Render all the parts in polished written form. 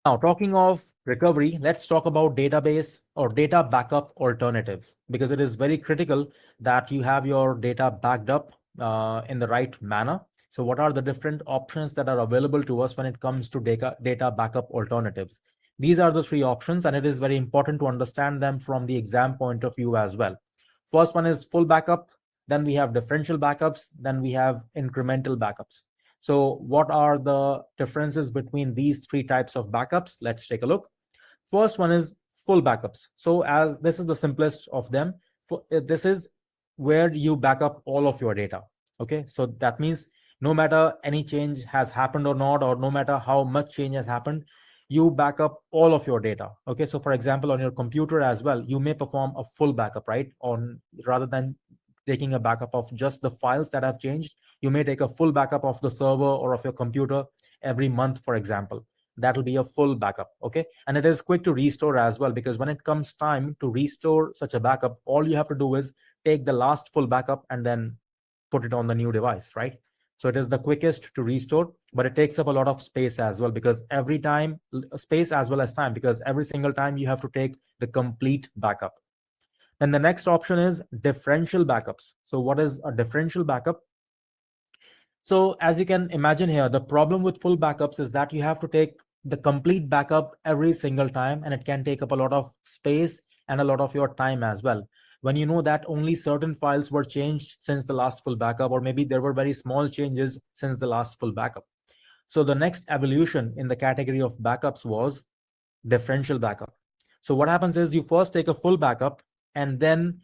Now, talking of recovery, let's talk about database or data backup alternatives, because it is very critical that you have your data backed up in the right manner. So what are the different options that are available to us when it comes to data backup alternatives? These are the three options, and it is very important to understand them from the exam point of view as well. First one is full backup, then we have differential backups, then we have incremental backups. So what are the differences between these three types of backups? Let's take a look. First one is full backups. So as this is the simplest of them, this is where you back up all of your data. Okay, so that means no matter any change has happened or not, or no matter how much change has happened, you back up all of your data. Okay, so for example, on your computer as well, you may perform a full backup, right? On rather than taking a backup of just the files that have changed, you may take a full backup of the server or of your computer every month, for example. That will be a full backup. Okay, and it is quick to restore as well, because when it comes time to restore such a backup, all you have to do is take the last full backup and then put it on the new device, right? So it is the quickest to restore, but it takes up a lot of space as well, because every time, space as well as time, because every single time you have to take the complete backup. And the next option is differential backups. So what is a differential backup? So as you can imagine here, the problem with full backups is that you have to take the complete backup every single time, and it can take up a lot of space and a lot of your time as well. When you know that only certain files were changed since the last full backup, or maybe there were very small changes since the last full backup. So the next evolution in the category of backups was differential backup. So what happens is you first take a full backup, and then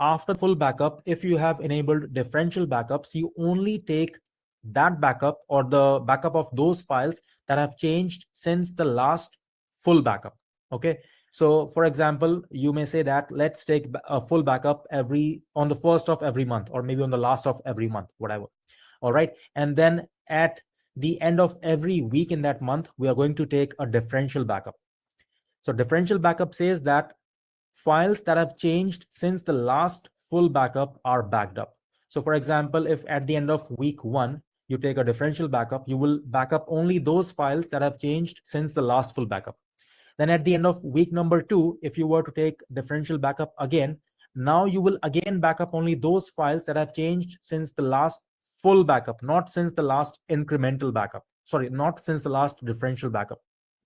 after full backup, if you have enabled differential backups, you only take that backup or the backup of those files that have changed since the last full backup. Okay, so for example, you may say that let's take a full backup on the first of every month, or maybe on the last of every month, whatever. All right, and then at the end of every week in that month, we are going to take a differential backup. So differential backup says that files that have changed since the last full backup are backed up. So for example, if at the end of week 1, you take a differential backup, you will back up only those files that have changed since the last full backup. Then at the end of week number 2, if you were to take differential backup again, now you will again back up only those files that have changed since the last full backup, not since the last incremental backup. Sorry, not since the last differential backup.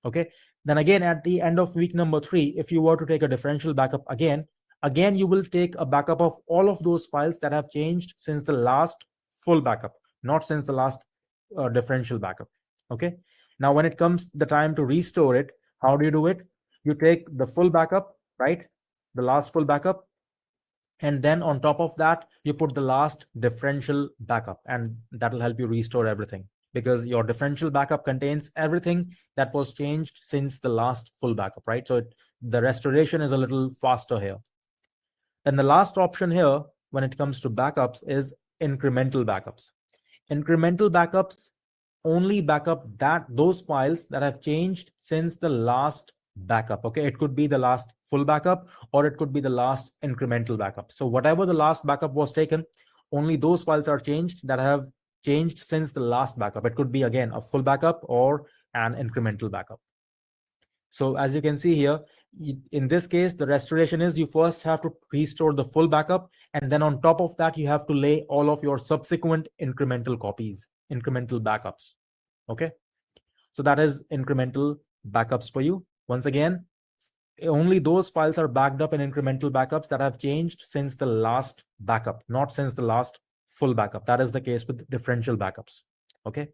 Okay, then again at the end of week number 3, if you were to take a differential backup again you will take a backup of all of those files that have changed since the last full backup, not since the last differential backup. Okay, now when it comes the time to restore it, how do you do it? You take the full backup, right? The last full backup, and then on top of that you put the last differential backup, and that will help you restore everything, because your differential backup contains everything that was changed since the last full backup, right? So the restoration is a little faster here. Then the last option here when it comes to backups is incremental backups. Incremental backups only backup those files that have changed since the last backup. Okay, it could be the last full backup, or it could be the last incremental backup. So whatever the last backup was taken, only those files are changed that have changed since the last backup. It could be again a full backup or an incremental backup. So as you can see here, in this case, the restoration is you first have to restore the full backup, and then on top of that, you have to lay all of your subsequent incremental copies, incremental backups. Okay, so that is incremental backups for you. Once again, only those files are backed up in incremental backups that have changed since the last backup, not since the last full backup. That is the case with differential backups. Okay.